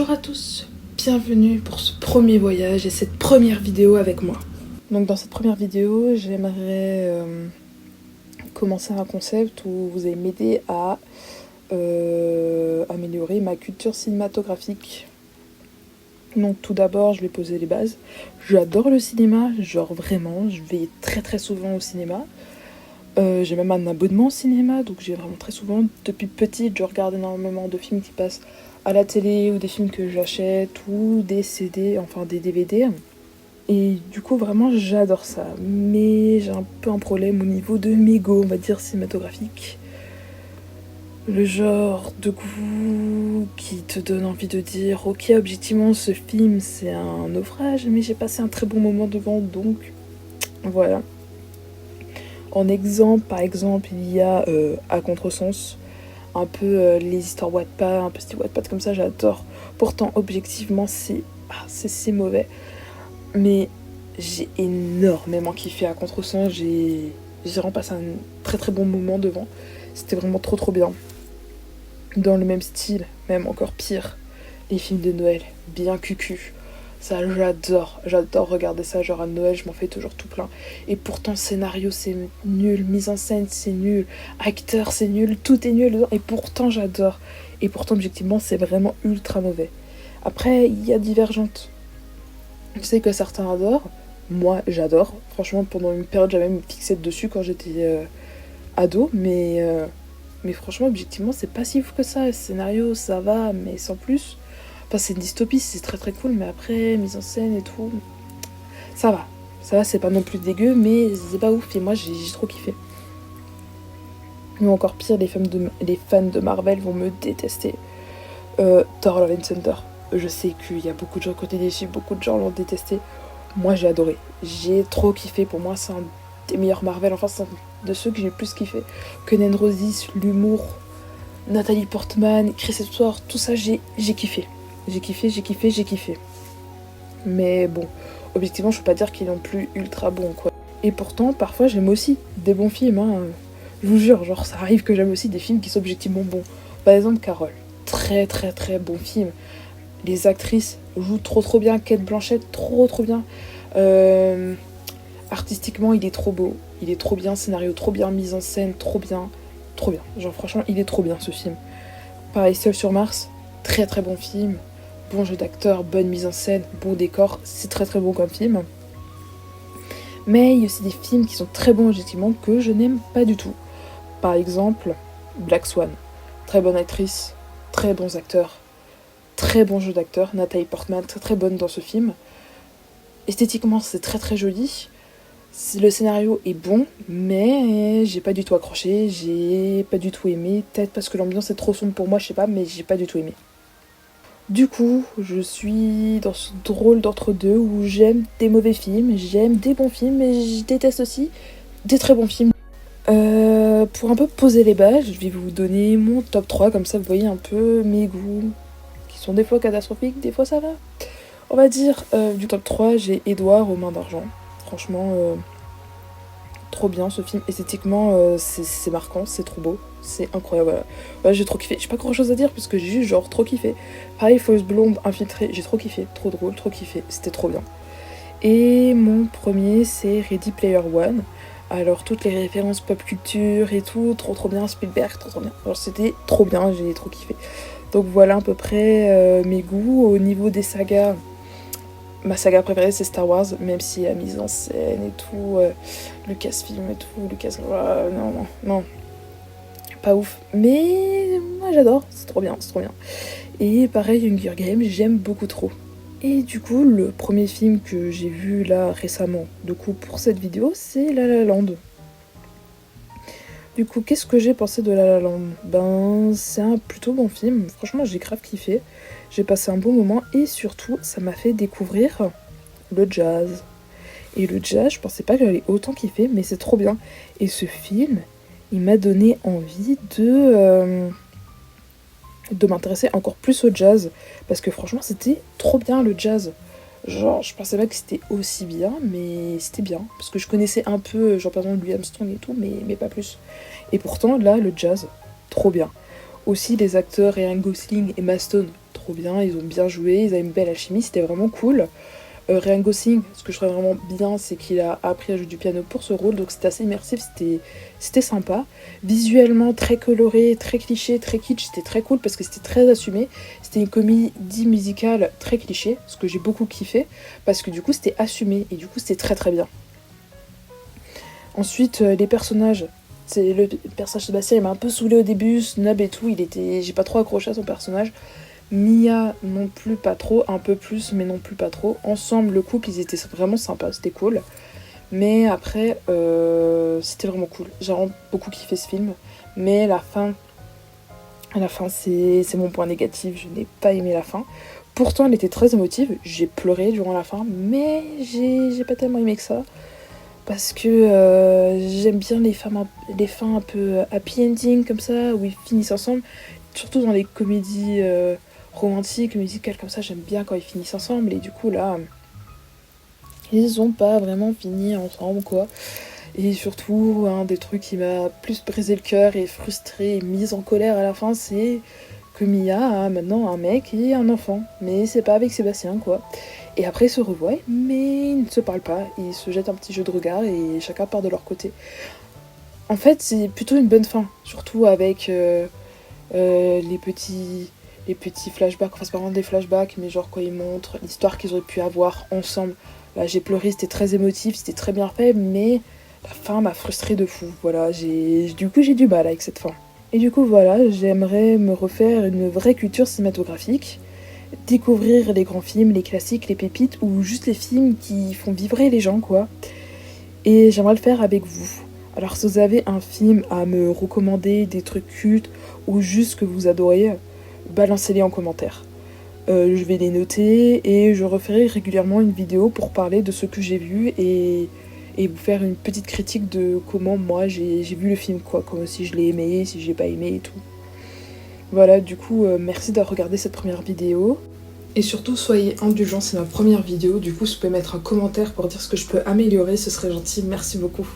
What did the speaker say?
Bonjour à tous, bienvenue pour ce premier voyage et cette première vidéo avec moi. Donc dans cette première vidéo, j'aimerais commencer un concept où vous allez m'aider à améliorer ma culture cinématographique. Donc tout d'abord, je vais poser les bases. J'adore le cinéma, genre vraiment, je vais très très souvent au cinéma. J'ai même un abonnement au cinéma, donc j'ai vraiment très souvent. Depuis petite, je regarde énormément de films qui passent à la télé ou des films que j'achète ou des CD, enfin des DVD. Et du coup, vraiment, j'adore ça. Mais j'ai un peu un problème au niveau de mes goûts, on va dire, cinématographiques. Le genre de goût qui te donne envie de dire ok, objectivement, ce film, c'est un naufrage, mais j'ai passé un très bon moment devant, donc voilà. En exemple, par exemple, il y a À Contresens, un peu les histoires Wattpad, un peu style Wattpad comme ça, j'adore. Pourtant, objectivement, c'est mauvais. Mais j'ai énormément kiffé À Contresens, j'ai vraiment passé un très très bon moment devant. C'était vraiment trop trop bien. Dans le même style, même encore pire, les films de Noël, bien cucu. Ça, j'adore regarder ça, genre à Noël, je m'en fais toujours tout plein. Et pourtant, scénario, c'est nul, mise en scène, c'est nul, acteur, c'est nul, tout est nul, et pourtant, j'adore. Et pourtant, objectivement, c'est vraiment ultra mauvais. Après, il y a Divergente. Je sais que certains adorent, moi, j'adore. Franchement, pendant une période, j'avais même fixé dessus quand j'étais ado, mais franchement, objectivement, c'est pas si fou que ça. Le scénario, ça va, mais sans plus. Enfin, c'est une dystopie, c'est très très cool, mais après, mise en scène et tout, ça va. Ça va, c'est pas non plus dégueu, mais c'est pas ouf. Et moi, j'ai trop kiffé. Mais encore pire, les fans de Marvel vont me détester. Thor Love and Thunder. Je sais qu'il y a beaucoup de gens côté déçus, beaucoup de gens l'ont détesté. Moi, j'ai adoré. J'ai trop kiffé. Pour moi, c'est un des meilleurs Marvel. Enfin, c'est un de ceux que j'ai le plus kiffé. Kenan Roses, l'humour, Nathalie Portman, Chris Hemsworth, tout ça, j'ai kiffé. J'ai kiffé. Mais bon, objectivement, je peux pas dire qu'ils sont plus ultra bons, quoi. Et pourtant, parfois, j'aime aussi des bons films, hein. Je vous jure, genre, ça arrive que j'aime aussi des films qui sont objectivement bons. Par exemple, Carole. Très, très, très bon film. Les actrices jouent trop, trop bien. Kate Blanchett, trop, trop bien. Artistiquement, il est trop beau. Il est trop bien. Scénario, trop bien. Mise en scène, trop bien. Trop bien. Genre, franchement, il est trop bien, ce film. Pareil, Seul sur Mars. Très, très bon film. Bon jeu d'acteur, bonne mise en scène, bon décor, c'est très très bon comme film. Mais il y a aussi des films qui sont très bons objectivement que je n'aime pas du tout. Par exemple, Black Swan. Très bonne actrice, très bons acteurs, très bon jeu d'acteur. Nathalie Portman, très très bonne dans ce film. Esthétiquement, c'est très très joli. Le scénario est bon, mais j'ai pas du tout accroché, j'ai pas du tout aimé. Peut-être parce que l'ambiance est trop sombre pour moi, je sais pas, mais j'ai pas du tout aimé. Du coup, je suis dans ce drôle d'entre-deux où j'aime des mauvais films, j'aime des bons films, mais je déteste aussi des très bons films. Pour un peu poser les bases, je vais vous donner mon top 3, comme ça vous voyez un peu mes goûts, qui sont des fois catastrophiques, des fois ça va. On va dire, du top 3, j'ai Édouard aux mains d'argent. Franchement, trop bien ce film. Esthétiquement, c'est marquant, c'est trop beau, c'est incroyable. Voilà. Ouais, j'ai trop kiffé. J'ai pas grand chose à dire parce que j'ai juste genre trop kiffé. Pareil, Fausse Blonde Infiltrée, j'ai trop kiffé. Trop drôle, trop kiffé. C'était trop bien. Et mon premier, c'est Ready Player One. Alors, toutes les références pop culture et tout, trop trop bien. Spielberg, trop trop bien. Alors, c'était trop bien, j'ai trop kiffé. Donc, voilà à peu près mes goûts. Au niveau des sagas, ma saga préférée c'est Star Wars, même si la mise en scène et tout, Lucasfilm et tout, non, pas ouf. Mais moi j'adore, c'est trop bien. Et pareil, Hunger Games, j'aime beaucoup trop. Et du coup, le premier film que j'ai vu là récemment, du coup pour cette vidéo, c'est La La Land. Du coup, qu'est-ce que j'ai pensé de La La Land? Ben, c'est un plutôt bon film, franchement j'ai grave kiffé. J'ai passé un bon moment et surtout, ça m'a fait découvrir le jazz. Et le jazz, je pensais pas que j'allais autant kiffer, mais c'est trop bien. Et ce film, il m'a donné envie de m'intéresser encore plus au jazz. Parce que franchement, c'était trop bien le jazz. Genre, je pensais pas que c'était aussi bien, mais c'était bien. Parce que je connaissais un peu, genre par exemple Louis Armstrong et tout, mais pas plus. Et pourtant, là, le jazz, trop bien. Aussi, les acteurs Ryan Gosling et Emma Stone, trop bien, ils ont bien joué, ils avaient une belle alchimie, c'était vraiment cool. Ryan Gosling, ce que je trouvais vraiment bien, c'est qu'il a appris à jouer du piano pour ce rôle, donc c'était assez immersif, c'était sympa. Visuellement très coloré, très cliché, très kitsch, c'était très cool parce que c'était très assumé. C'était une comédie musicale très cliché, ce que j'ai beaucoup kiffé, parce que du coup c'était assumé et du coup c'était très très bien. Ensuite, les personnages. Le personnage Sébastien, il m'a un peu saoulé au début, snob et tout, j'ai pas trop accroché à son personnage. Mia non plus pas trop, un peu plus mais non plus pas trop. Ensemble le couple ils étaient vraiment sympas, c'était cool. Mais après c'était vraiment cool. J'ai vraiment beaucoup kiffé ce film. Mais à la fin c'est mon point négatif, je n'ai pas aimé la fin. Pourtant elle était très émotive, j'ai pleuré durant la fin, mais j'ai pas tellement aimé que ça. Parce que j'aime bien les fins un peu happy ending comme ça, où ils finissent ensemble. Surtout dans les comédies romantiques, musicales comme ça, j'aime bien quand ils finissent ensemble. Et du coup là, ils ont pas vraiment fini ensemble quoi. Et surtout, un des trucs qui m'a plus brisé le cœur et frustré et mise en colère à la fin, c'est que Mia a maintenant un mec et un enfant. Mais c'est pas avec Sébastien quoi. Et après ils se revoient, mais ils ne se parlent pas. Ils se jettent un petit jeu de regard et chacun part de leur côté. En fait, c'est plutôt une bonne fin. Surtout avec les petits flashbacks. Enfin, c'est pas vraiment des flashbacks, mais genre quand ils montrent l'histoire qu'ils auraient pu avoir ensemble. Là, j'ai pleuré, c'était très émotif, c'était très bien fait, mais la fin m'a frustrée de fou. Voilà, du coup, j'ai du mal avec cette fin. Et du coup, voilà, j'aimerais me refaire une vraie culture cinématographique. Découvrir les grands films, les classiques, les pépites, ou juste les films qui font vibrer les gens, quoi. Et j'aimerais le faire avec vous. Alors si vous avez un film à me recommander, des trucs cultes, ou juste que vous adorez, balancez-les en commentaire. Je vais les noter et je referai régulièrement une vidéo pour parler de ce que j'ai vu et vous faire une petite critique de comment moi j'ai vu le film, quoi. Comme si je l'ai aimé, si j'ai pas aimé et tout. Voilà, du coup, merci d'avoir regardé cette première vidéo. Et surtout, soyez indulgents, c'est ma première vidéo. Du coup, si vous pouvez mettre un commentaire pour dire ce que je peux améliorer, ce serait gentil. Merci beaucoup.